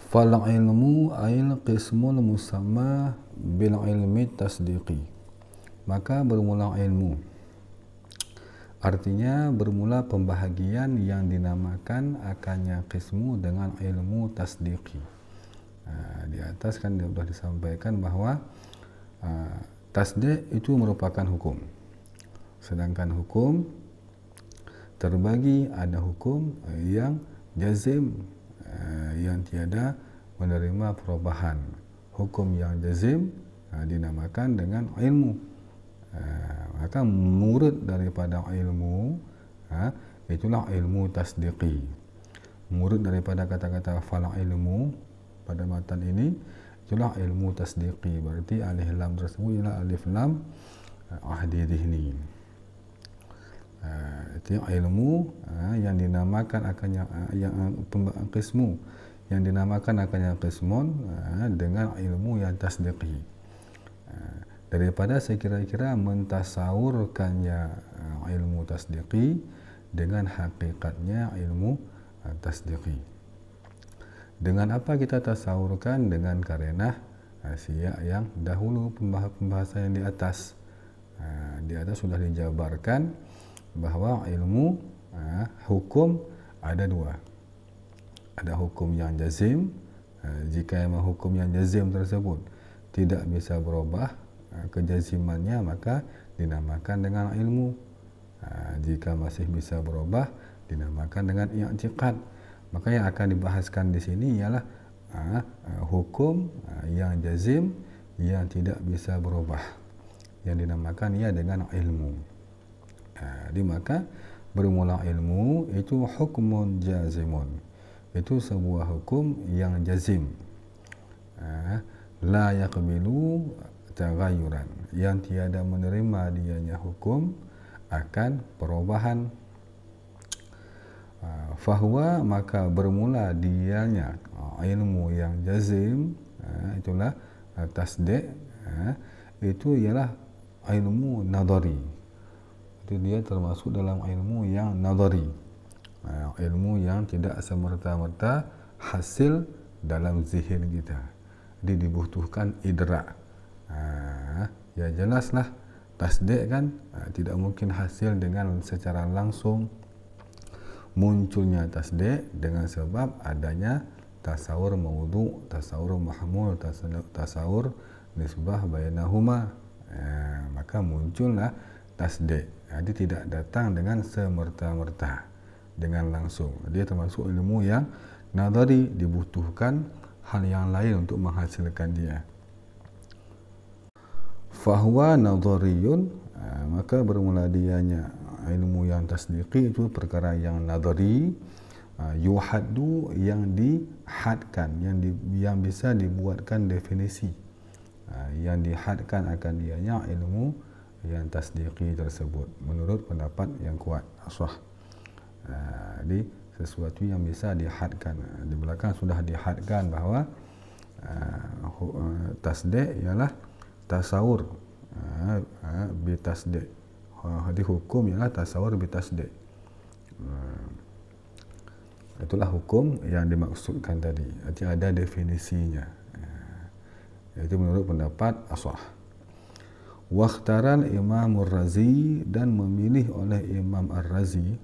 Fal ilmu ail qismul musamma bil ilmi tasdiqi. Maka bermula ilmu, artinya bermula pembahagian yang dinamakan akannya qismu dengan ilmu tasdiqi. Di atas kan sudah disampaikan bahwa tasdiq itu merupakan hukum, sedangkan hukum terbagi, ada hukum yang jazim, yang tiada menerima perubahan. Hukum yang jazim dinamakan dengan ilmu. Maka murid daripada ilmu itulah ilmu tasdiqi. Murid daripada kata-kata fal ilmu pada matan ini itulah ilmu tasdiqi. Berarti alif lam tersebut ialah alif lam ahdi dhihni. Itu ilmu yang dinamakan akannya yang qismu, yang dinamakan akannya qismun dengan ilmu yang tasdiqi. Daripada sekira-kira mentasawurkannya ilmu tasdiqi dengan hakikatnya ilmu tasdiqi. Dengan apa kita tasawurkan? Dengan karenah siyak yang dahulu, pembahasan yang di atas. Di atas sudah dijabarkan bahwa ilmu hukum ada dua. Ada hukum yang jazim. Jika memang hukum yang jazim tersebut tidak bisa berubah kejazimannya, maka dinamakan dengan ilmu. Jika masih bisa berubah, dinamakan dengan i'tiqad. Maka yang akan dibahaskan di sini ialah hukum yang jazim yang tidak bisa berubah, yang dinamakan ia dengan ilmu. Jadi maka bermula ilmu itu hukmun jazimun, itu sebuah hukum yang jazim, la yaqbilu tagayyuran, yang tiada menerima dianya hukum akan perubahan. Fahuwa, maka bermula dianya ilmu yang jazim, itulah tasdiq, itu ialah ilmu nadari. Itu dia termasuk dalam ilmu yang nadari, ilmu yang tidak semerta-merta hasil dalam zihin kita. Jadi dibutuhkan idrak. Ya jelaslah tasdiq kan tidak mungkin hasil dengan secara langsung. Munculnya tasdiq dengan sebab adanya tasawur mawdu', tasawur mahmul, tasawur nisbah bainahuma. Maka muncullah tasdiq. Jadi tidak datang dengan semerta-merta, dengan langsung. Dia termasuk ilmu yang nadari, dibutuhkan hal yang lain untuk menghasilkan dia. Fahuwa nadhariyun, maka bermula dianya ilmu yang tasdiqi itu perkara yang nadhari, yuhaddu, yang dihadkan, yang bisa dibuatkan definisi, yang dihadkan akan dianya ilmu yang tasdiqi tersebut menurut pendapat yang kuat, asah. Jadi sesuatu yang bisa dihadkan. Di belakang sudah dihadkan bahawa tasdiq ialah tasawur bi tasdiq. Jadi hukum ialah tasawur bi tasdiq. Itulah hukum yang dimaksudkan tadi. Jadi ada definisinya. Itu menurut pendapat asah. Wakhtaral Imam Ar-Razi, dan memilih oleh Imam Ar-Razi,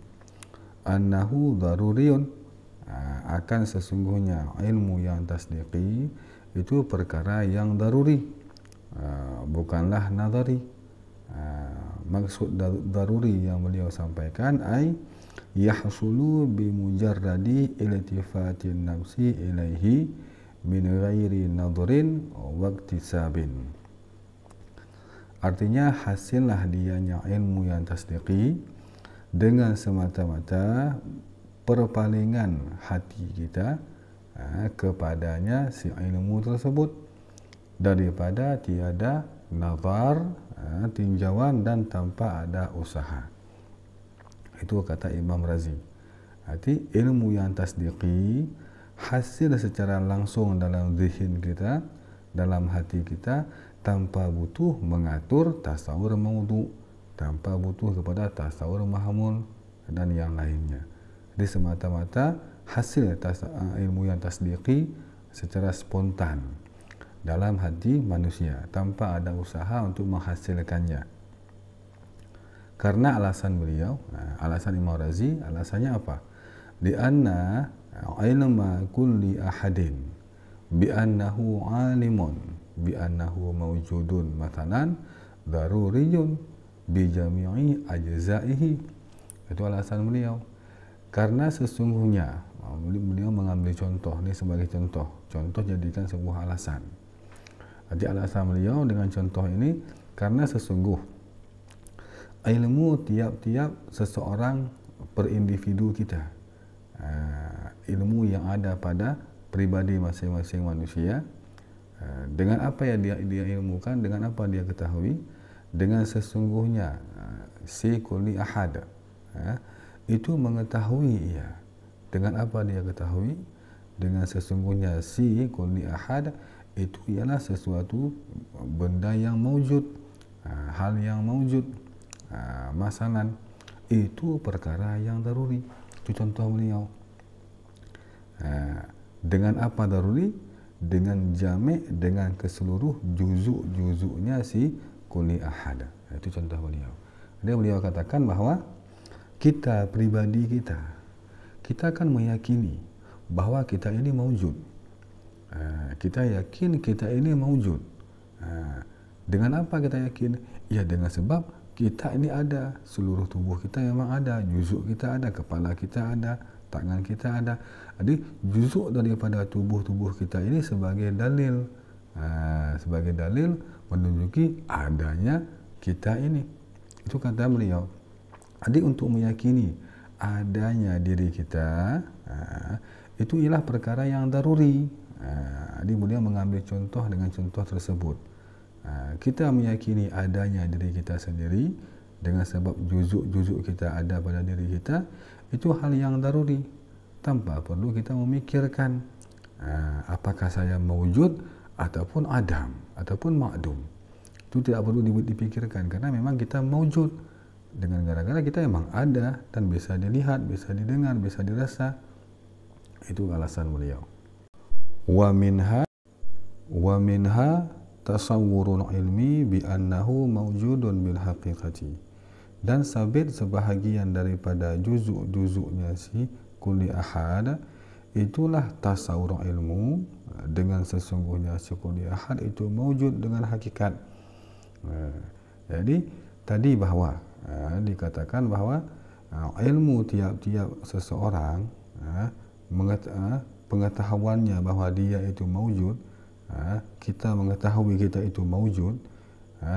annahu daruriyun, akan sesungguhnya ilmu yang tasdiqi itu perkara yang daruri, bukanlah nadari. Maksud daruri yang beliau sampaikan ay yahsulu bi mujarradi iltifatin nafsi ilaihi min ghairi nadrin wa iktisabin. Artinya hasillah dianya ilmu yang tasdiqi dengan semata-mata perpalingan hati kita kepadanya si ilmu tersebut, daripada tiada nazar, tinjauan, dan tanpa ada usaha. Itu kata Imam Razi. Arti ilmu yang tasdiqi hasil secara langsung dalam zihin kita, dalam hati kita, tanpa butuh mengatur tasawur mawdu', tanpa butuh kepada tasawur mahmul dan yang lainnya. Jadi semata-mata hasil ilmu yang tasdiqi secara spontan dalam hati manusia tanpa ada usaha untuk menghasilkannya. Karena alasan beliau, alasan Imam Razi, alasannya apa? Lianna ilma kulli ahadin bi'annahu alimun bi'annahu mawjudun mathalan daruriyun bi jami'i ajza'ihi. Itu alasan beliau. Karena sesungguhnya, beliau mengambil contoh ini sebagai contoh jadikan sebuah alasan. Jadi alasan beliau dengan contoh ini, karena sesungguh ilmu tiap-tiap seseorang per individu kita, ilmu yang ada pada pribadi masing-masing manusia, dengan apa yang dia ilmukan, dengan apa dia ketahui, dengan sesungguhnya si kulli ahad, itu mengetahui ia. Dengan apa dia ketahui? Dengan sesungguhnya si kulli ahad itu ialah sesuatu benda yang maujud, hal yang maujud, masalan itu perkara yang daruri. Itu contoh beliau. Dengan apa daruri? Dengan jami', dengan keseluruh juzuk-juzuknya si kulli ahad. Itu contoh beliau. Dia beliau katakan bahawa kita pribadi kita akan meyakini bahawa kita ini maujud. Kita yakin kita ini maujud. Dengan apa kita yakin? Ya dengan sebab kita ini ada, seluruh tubuh kita memang ada, juzuk kita ada, kepala kita ada, tangan kita ada. Jadi juzuk daripada tubuh kita ini sebagai dalil, menunjuki adanya kita ini. Itu kata beliau. Jadi untuk meyakini adanya diri kita, itu ialah perkara yang daruri. Jadi beliau mengambil contoh dengan contoh tersebut. Kita meyakini adanya diri kita sendiri dengan sebab juzuk-juzuk kita ada pada diri kita, itu hal yang daruri, tanpa perlu kita memikirkan apakah saya mawujud ataupun adam ataupun ma'dum. Itu tidak perlu dipikirkan karena memang kita mawujud. Dengan gara-gara kita memang ada dan bisa dilihat, bisa didengar, bisa dirasa. Itu alasan beliau. Wa minha tasawwurul ilmi bi annahu mawjudun bil haqiqati. Dan sabit sebahagian daripada juzuk-juzuknya si kulli ahad, itulah tasawwur ilmu dengan sesungguhnya si kulli ahad itu mawjud dengan hakikat. Jadi tadi bahawa dikatakan bahawa ilmu tiap-tiap seseorang, pengetahuannya bahawa dia itu maujud, kita mengetahui kita itu maujud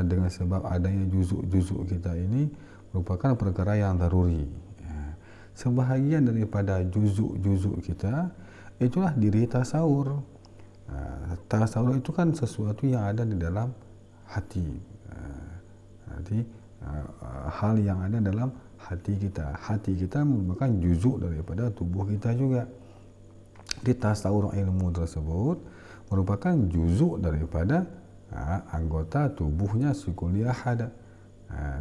dengan sebab adanya juzuk-juzuk kita ini merupakan perkara yang daruri. Sebahagian daripada juzuk-juzuk kita itulah diri tasawur. Tasawur itu kan sesuatu yang ada di dalam hati. Hal yang ada dalam hati kita. Hati kita merupakan juzuk daripada tubuh kita juga. Di tasawur ilmu tersebut merupakan juzuk daripada anggota tubuhnya si kulli ahad.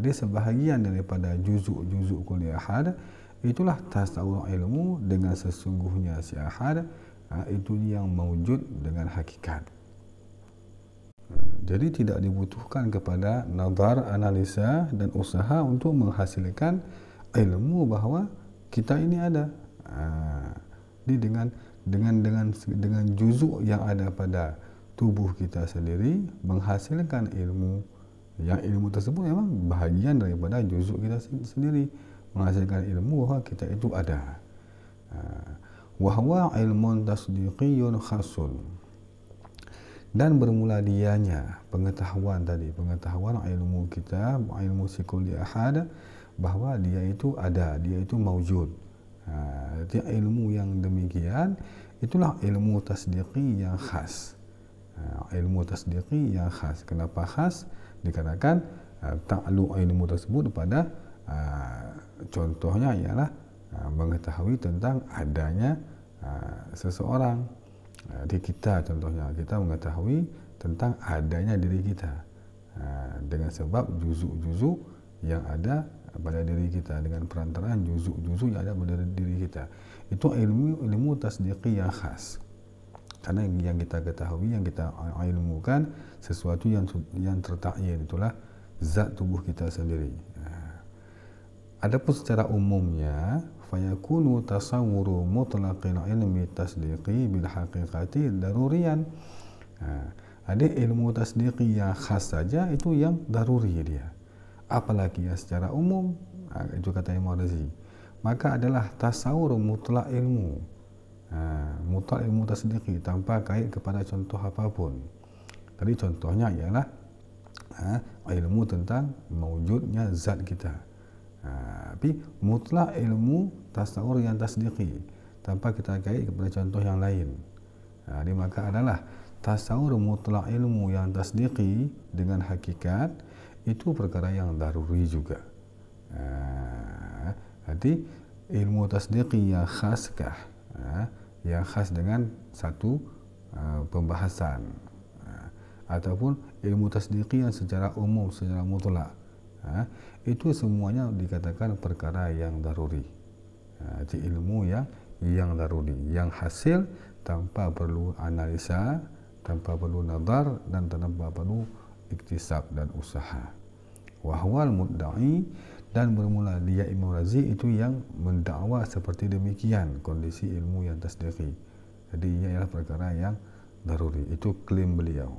Di sebahagian daripada juzuk-juzuk kulli ahad, itulah tasawur ilmu dengan sesungguhnya si ahad, itu yang mawujud dengan hakikat. Jadi tidak dibutuhkan kepada nazar, analisa dan usaha untuk menghasilkan ilmu bahawa kita ini ada. Jadi dengan juzuk yang ada pada tubuh kita sendiri menghasilkan ilmu. Yang ilmu tersebut memang bahagian daripada juzuk kita sendiri, menghasilkan ilmu bahawa kita itu ada. Wa huwa ilmun tasdiqiyyun khasun. Dan bermula dianya pengetahuan ilmu kita, ilmu si kulli ahad, bahawa dia itu ada, dia itu maujud. Jadi ilmu yang demikian itulah ilmu tasdiqi yang khas. Ilmu tasdiqi yang khas. Kenapa khas? Dikarenakan ta'alluq ilmu tersebut pada contohnya ialah mengetahui tentang adanya seseorang. Di kita contohnya, kita mengetahui tentang adanya diri kita dengan sebab juzuk-juzuk yang ada pada diri kita, dengan perantaraan juzuk-juzuk yang ada pada diri kita. Itu ilmu tasdiqi yang khas. Karena yang kita ketahui, yang kita ilmukan sesuatu yang tertakyin, itulah zat tubuh kita sendiri. Adapun secara umumnya, fayakunu tasawwuru mutlaqil ilmi tasdiqi bil haqiqati darurian. Ada ilmu tasdiqi yang khas saja, itu yang daruri dia. Apalagi yang secara umum, itu kata Imam Razi, maka adalah tasawur mutlak ilmu, mutlak ilmu tasdiqi tanpa kait kepada contoh apapun. Tadi contohnya ialah ilmu tentang mewujudnya zat kita. Tapi mutlak ilmu tasawur yang tasdiqi tanpa kita kait kepada contoh yang lain. Jadi maka adalah tasawur mutlak ilmu yang tasdiqi dengan hakikat, itu perkara yang daruri juga. Jadi ilmu tasdiqi yang khaskah, yang khas dengan satu pembahasan, ataupun ilmu tasdiqi yang secara umum, secara mutlak, itu semuanya dikatakan perkara yang daruri. Jadi ilmu yang daruri, yang hasil tanpa perlu analisa, tanpa perlu nazar, dan tanpa perlu iktisab dan usaha. Wahwal mudda'i, dan bermula dia Imam Razi itu yang mendakwa seperti demikian kondisi ilmu yang tasdiqi. Jadi ia ialah perkara yang daruri, itu klaim beliau.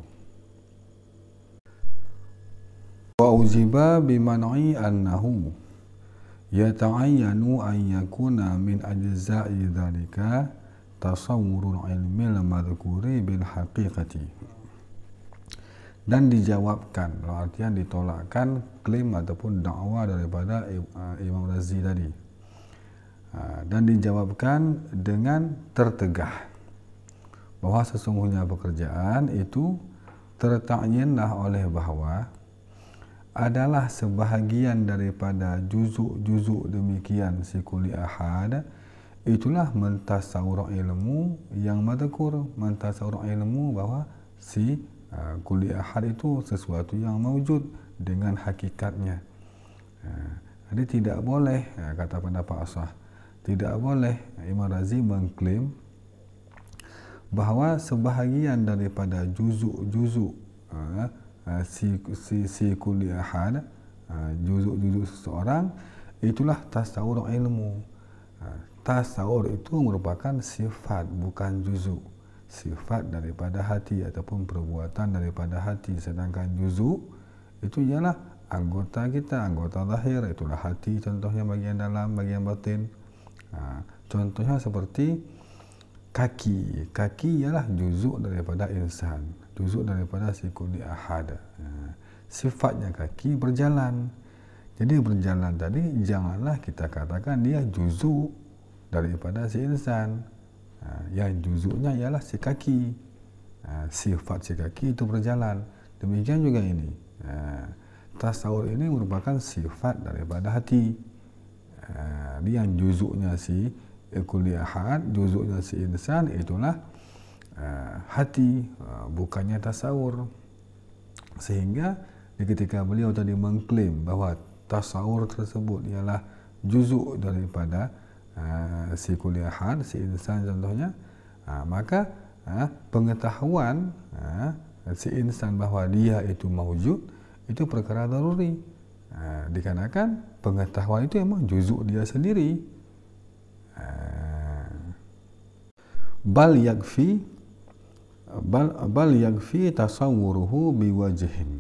Wa ujiba biman'i annahu yata'ayyanu an yakuna min ajza'i dhalika tasawwurul ilmi al-madhkuri bil haqiqati. Dan dijawabkan, artian ditolakkan klaim ataupun dakwah daripada Imam Razi tadi, dan dijawabkan dengan tertegah bahawa sesungguhnya pekerjaan itu tertakyinlah oleh bahawa adalah sebahagian daripada juzuk-juzuk demikian si kulli ahad, itulah mentasawur ilmu yang madhkur, mentasawur ilmu bahawa si kulli ahad itu sesuatu yang mawujud dengan hakikatnya. Jadi tidak boleh, kata pendapat asah, tidak boleh Imam Razi mengklaim bahawa sebahagian daripada juzuk-juzuk si kulli ahad, juzuk-juzuk seseorang, itulah tasawur ilmu. Tasawur itu merupakan sifat, bukan juzuk. Sifat daripada hati ataupun perbuatan daripada hati, sedangkan juzuk itu ialah anggota kita, anggota zahir, itulah hati contohnya, bagian dalam, bagian batin. Contohnya seperti kaki. Kaki ialah juzuk daripada insan, juzuk daripada si kulli ahad. Sifatnya kaki berjalan. Jadi berjalan tadi janganlah kita katakan dia juzuk daripada si insan. Yang juzuknya ialah si kaki. Sifat si kaki itu berjalan. Demikian juga ini. Tasawur ini merupakan sifat daripada hati. Dia yang juzuknya si kulli ahad, juzuknya si insan, itulah hati, bukannya tasawur. Sehingga ketika beliau tadi mengklaim bahawa tasawur tersebut ialah juzuk daripada si kulli ahad, si insan contohnya, maka pengetahuan si insan bahawa dia itu mawujud, itu perkara daruri, dikarenakan pengetahuan itu memang juzuk dia sendiri. Bal yakfi tasawwuruhu biwajhin,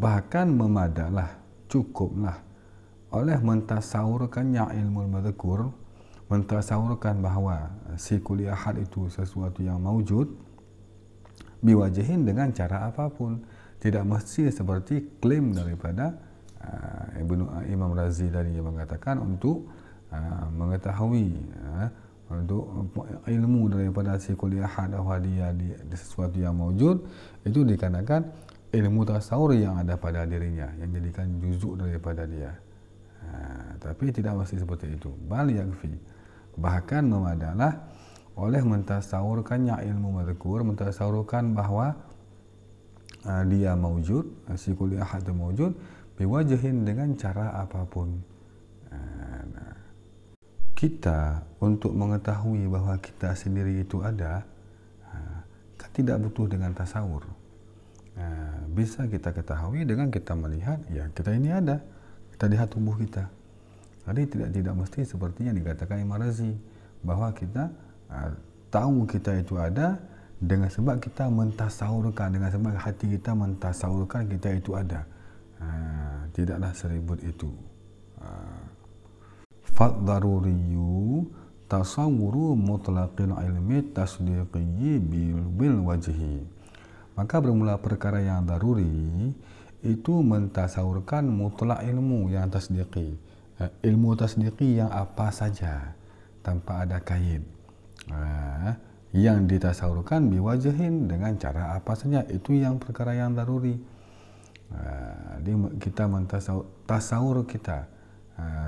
bahkan memadaklah, cukuplah oleh mentasawurkannya ilmu al-madhkur, mentasawurkan bahawa si kulli ahad itu sesuatu yang mawujud, biwajihin, dengan cara apapun. Tidak mesti seperti klaim daripada Imam Razi tadi yang mengatakan untuk mengetahui, untuk ilmu daripada si kulli ahad bahawa dia sesuatu yang mawujud, itu dikarenakan ilmu tasawur yang ada pada dirinya yang jadikan juzuk daripada dia. Tapi tidak mesti seperti itu. Bal yakfi, bahkan memadahlah oleh mentasawurkannya ilmu madhkur, mentasawurkan bahawa dia mawujud, si kulli ahad itu mawujud, biwajihin, dengan cara apapun. Kita untuk mengetahui bahawa kita sendiri itu ada, kan tidak butuh dengan tasawur. Bisa kita ketahui dengan kita melihat, ya kita ini ada, kita lihat tubuh kita. Jadi tidak mesti seperti yang dikatakan Imam Razi, bahwa kita tahu kita itu ada dengan sebab kita mentasawurkan, dengan sebab hati kita mentasawurkan kita itu ada. Tidaklah seribut itu. Fad-daruriyu tasawwuru mutlaqil ilmi tasdiqi bil wajhi. Maka bermula perkara yang daruri itu mentasawurkan mutlak ilmu yang tasdiqi, ilmu tasdiqi yang apa saja tanpa ada kait, yang ditasawurkan biwajhin dengan cara apa saja, itu yang perkara yang daruri. Kita mentasawur kita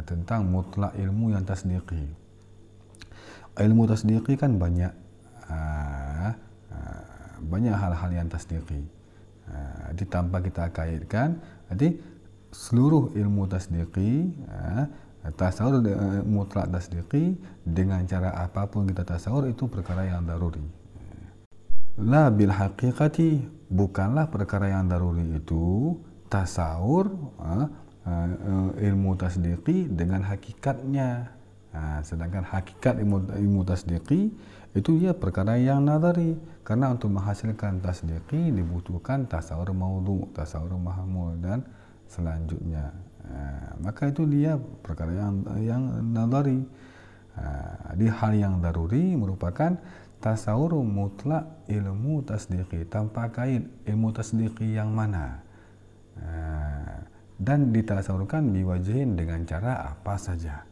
tentang mutlak ilmu yang tasdiqi. Ilmu tasdiqi kan banyak hal-hal yang tasdiqi. Jadi tanpa kita kaitkan, jadi seluruh ilmu tasdiqi, tasawur mutlak tasdiqi dengan cara apapun kita tasawur, itu perkara yang daruri. La bil haqiqati, bukanlah perkara yang daruri itu tasawur ilmu tasdiqi dengan hakikatnya. Sedangkan hakikat ilmu tasdiqi itu dia perkara yang nadari, karena untuk menghasilkan tasdiqi dibutuhkan tasawur maudhu, tasawur mahmul dan selanjutnya. Maka itu dia perkara yang nadari. Di hal yang daruri merupakan tasawur mutlak ilmu tasdiqi tanpa kait ilmu tasdiqi yang mana, dan ditasawurkan biwajhin dengan cara apa saja.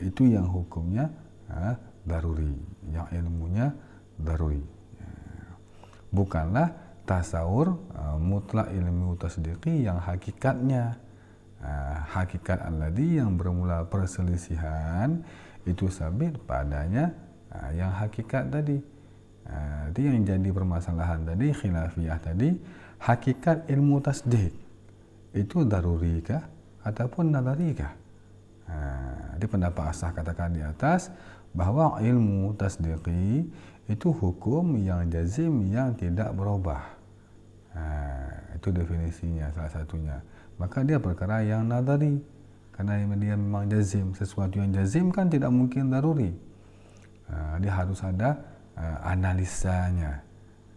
Itu yang hukumnya daruri, yang ilmunya daruri. Bukanlah tasawur mutlak ilmu tasdiqi yang hakikatnya, hakikat alladhi yang bermula perselisihan itu sabit padanya yang hakikat tadi. Itu yang jadi permasalahan tadi, khilafiyah tadi, hakikat ilmu tasdiq itu daruri kah ataupun nadari kah? Di pendapat asah katakan di atas bahwa ilmu tasdiqi itu hukum yang jazim yang tidak berubah. Itu definisinya salah satunya. Maka dia perkara yang nadari, karena dia memang jazim. Sesuatu yang jazim kan tidak mungkin daruri. Dia harus ada analisanya.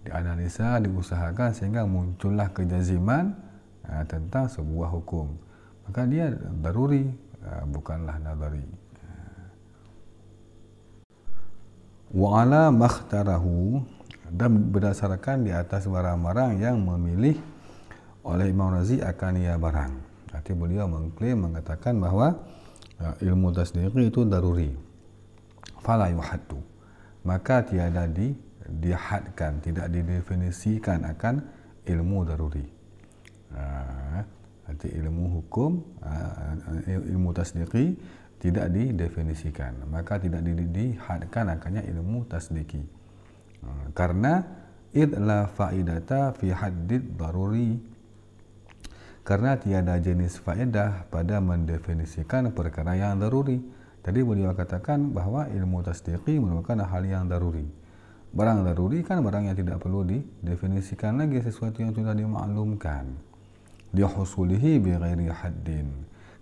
Dianalisa, diusahakan sehingga muncullah kejaziman tentang sebuah hukum. Maka dia daruri, bukanlah nadari. Wa ala makhtarahu, dan berdasarkan di atas barang-barang yang memilih oleh Imam Razi akan ia barang. Arti beliau mengklaim, mengatakan bahwa ilmu tasdiqi itu daruri. Fala yuhaddu, maka tiada dihadkan, tidak didefinisikan akan ilmu daruri. Arti ilmu hukum, ilmu tasdiqi tidak didefinisikan, maka tidak dihadkan akannya ilmu tasdiqi. Karena idla faidata fi haddid daruri, karena tiada jenis faedah pada mendefinisikan perkara yang daruri. Tadi beliau katakan bahwa ilmu tasdiqi merupakan hal yang daruri. Barang daruri kan barang yang tidak perlu didefinisikan lagi, sesuatu yang sudah dimaklumkan. Dihusulihi bi ghairi haddin,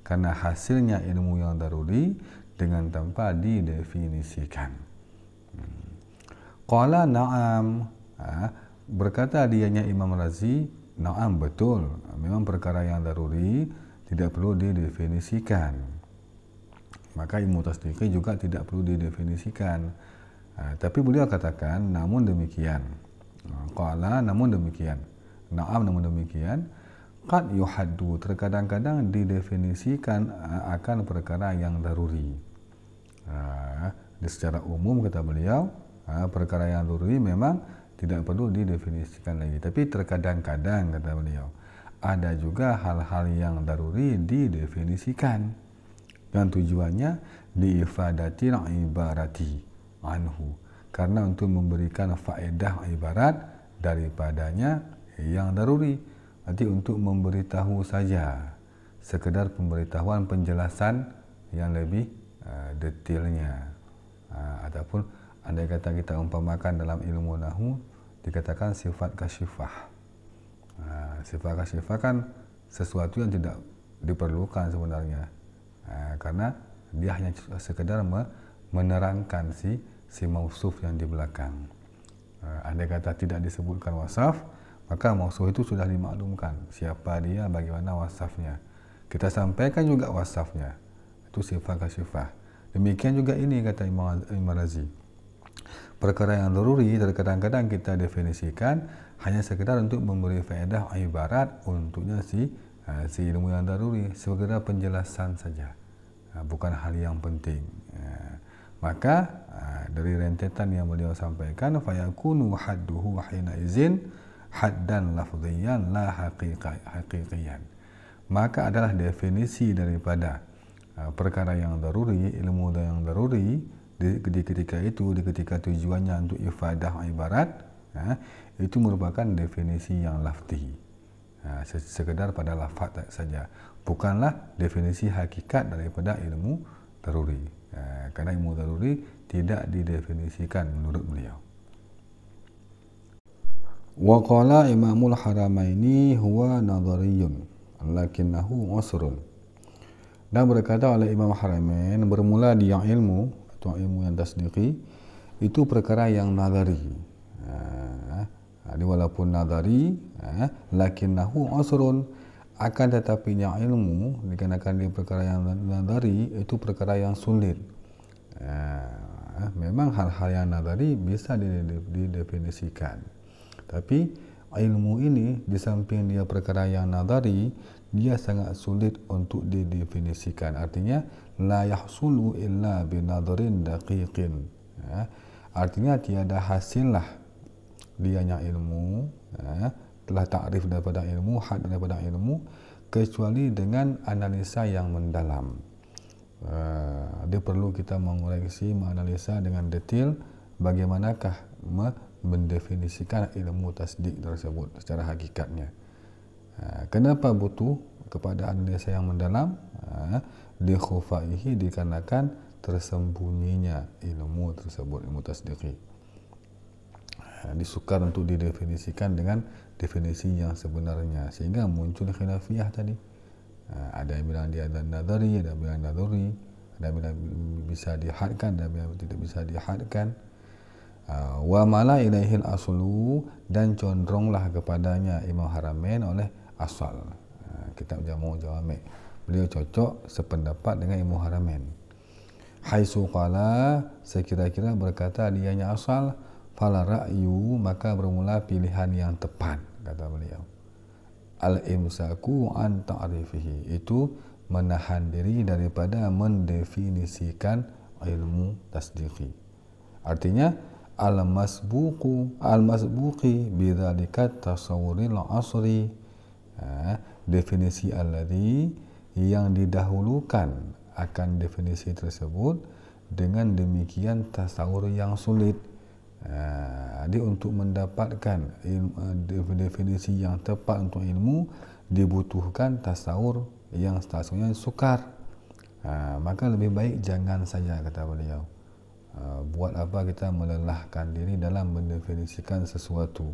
karena hasilnya ilmu yang daruri dengan tanpa didefinisikan. Qala na'am, berkata dianya Imam Razi, na'am, betul, memang perkara yang daruri tidak perlu didefinisikan. Maka ilmu tasdiqi juga tidak perlu didefinisikan. Tapi beliau katakan namun demikian. Qala, namun demikian. Na'am, namun demikian. Qad yuhaddu, terkadang-kadang didefinisikan akan perkara yang daruri. Secara umum kata beliau, perkara yang daruri memang tidak perlu didefinisikan lagi. Tapi terkadang-kadang kata beliau, ada juga hal-hal yang daruri didefinisikan, dan tujuannya diifadatil ibarati anhu, karena untuk memberikan faedah ibarat daripadanya yang daruri. Nanti untuk memberitahu saja, sekedar pemberitahuan, penjelasan yang lebih detailnya. Ataupun andai kata kita umpamakan dalam ilmu nahwu, dikatakan sifat kasyifah. Sifat kasyifah kan sesuatu yang tidak diperlukan sebenarnya, karena dia hanya sekedar menerangkan si mausuf yang di belakang. Andai kata tidak disebutkan wasaf, maka mausuf itu sudah dimaklumkan siapa dia, bagaimana wasafnya. Kita sampaikan juga wasafnya, itu sifat kasyifah. Demikian juga ini kata Imam Razi. Perkara yang daruri terkadang-kadang kita definisikan hanya sekedar untuk memberi faedah ibarat untuknya si ilmu yang daruri, sekedar penjelasan saja, bukan hal yang penting. Maka dari rentetan yang beliau sampaikan, fayakunu hadduhu hina izin haddan lafziyan la haqiqiyan. Maka adalah definisi daripada perkara yang daruri, ilmu yang daruri di ketika itu, di ketika tujuannya untuk ifadah ibarat, itu merupakan definisi yang lafzi, sekedar pada lafaz saja, bukanlah definisi hakikat daripada ilmu daruri, karena ilmu daruri tidak didefinisikan menurut beliau. Wa qala Imamul Haramaini huwa nadhariyun lakinnahu usrun. Dan berkata oleh Imam Haramain, bermula dia ilmu atau ilmu yang tasdiqi itu perkara yang nadhari. Walaupun nadhari, lakinnahu usrun, akan tetapi yang ilmu dikarenakan dia perkara yang nadhari itu perkara yang sulit. Memang hal-hal yang nadhari bisa didefinisikan, tapi ilmu ini di samping dia perkara yang nadhari, dia sangat sulit untuk didefinisikan. Artinya la yahsulu illa binadharin daqiqin. Artinya tiada hasillah dianya ilmu, telah takrif daripada ilmu, had daripada ilmu, kecuali dengan analisa yang mendalam. Dia perlu kita mengoreksi, menganalisa dengan detail bagaimanakah mendefinisikan ilmu tasdik tersebut secara hakikatnya. Kenapa butuh kepada analisa yang mendalam? Di khufaihi, dikarenakan tersembunyinya ilmu tersebut, ilmu tasdiqi. Disukar untuk didefinisikan dengan definisi yang sebenarnya, sehingga muncul khilafiyah tadi. Ada yang bilang dia nadhari, ada yang bilang nadhuri, ada yang bilang bisa dihadkan, ada yang bilang tidak bisa dihadkan. Wa mala ilaihil aslu, dan condonglah kepadanya Imam Haramain oleh asal. Kitab Jamu' Jawami', beliau cocok sependapat dengan Imam Haramain. Haitsu qala, sekira-kira berkata dianya asal, fala ra'yu, maka bermula pilihan yang tepat, kata beliau. Al-imsaku an ta'rifihi, itu menahan diri daripada mendefinisikan ilmu tasdiqi. Artinya al-masbuqi bidzalika tasawwuril asri, definisi alladhi, yang didahulukan akan definisi tersebut dengan demikian tasawur yang sulit. Jadi untuk mendapatkan definisi yang tepat untuk ilmu dibutuhkan tasawur yang tasawurnya sukar. Maka lebih baik jangan saja, kata beliau. Buat apa kita melelahkan diri dalam mendefinisikan sesuatu.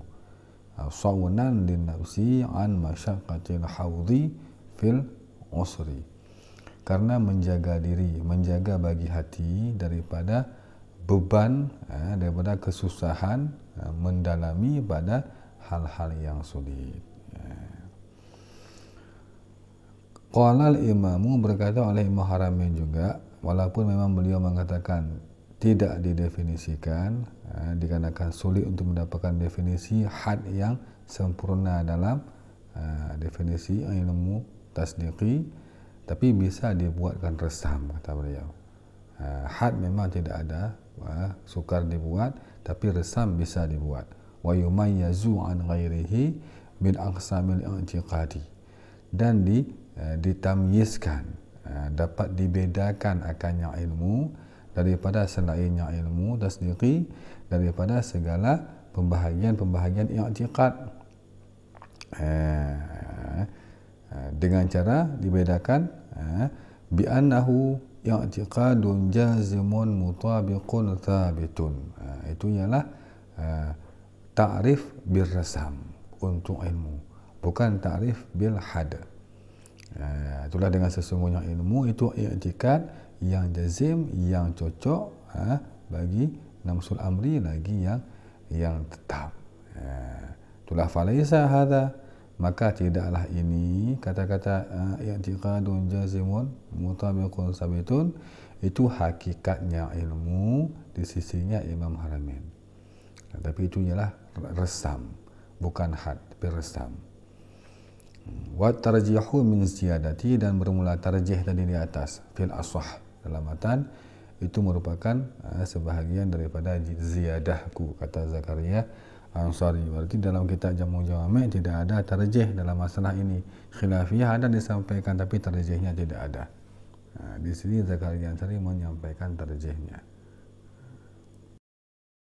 Sawunan linnafsi an masyaqqatil hawdi fil usri, karena menjaga diri, menjaga bagi hati daripada beban, daripada kesusahan mendalami pada hal-hal yang sulit. Qala al-imamu, berkata oleh Imam Haramain juga, walaupun memang beliau mengatakan tidak didefinisikan, dikarenakan sulit untuk mendapatkan definisi had yang sempurna dalam definisi ilmu tasdiqi, tapi bisa dibuatkan resam, kata beliau. Had memang tidak ada, sukar dibuat, tapi resam bisa dibuat. Wa yumayyazu an ghairihi min aqsamil i'tiqadi, dan ditamyizkan, dapat dibedakan akannya ilmu daripada selainnya ilmu tasdiqi, daripada segala pembahagian-pembahagian i'tiqad, dengan cara dibedakan bi annahu i'tiqadun jazimun mutabiqun thabitun. Itu ialah ta'rif bil rasam untuk ilmu, bukan ta'rif bil had. Itulah dengan sesungguhnya ilmu itu i'tikad yang jazim, yang cocok bagi namsul amri, lagi yang tetap. Itulah falaisa hadza, maka tidaklah ini kata-kata i'tiqadun jazimun mutabiqun sabitun itu hakikatnya ilmu di sisinya Imam Haramain. Tapi itu ialah resam, bukan had, tapi resam. Wa tarjihu min ziyadati, dan bermula tarjih tadi di atas fil asah dalam matan itu merupakan sebahagian daripada ziyadahku, kata Zakaria Ansari. Berarti dalam kitab Jamu' Jawami' tidak ada tarjih dalam masalah ini. Khilafiyah ada disampaikan tapi tarjihnya tidak ada. Di sini Zakaria Ansari menyampaikan tarjihnya.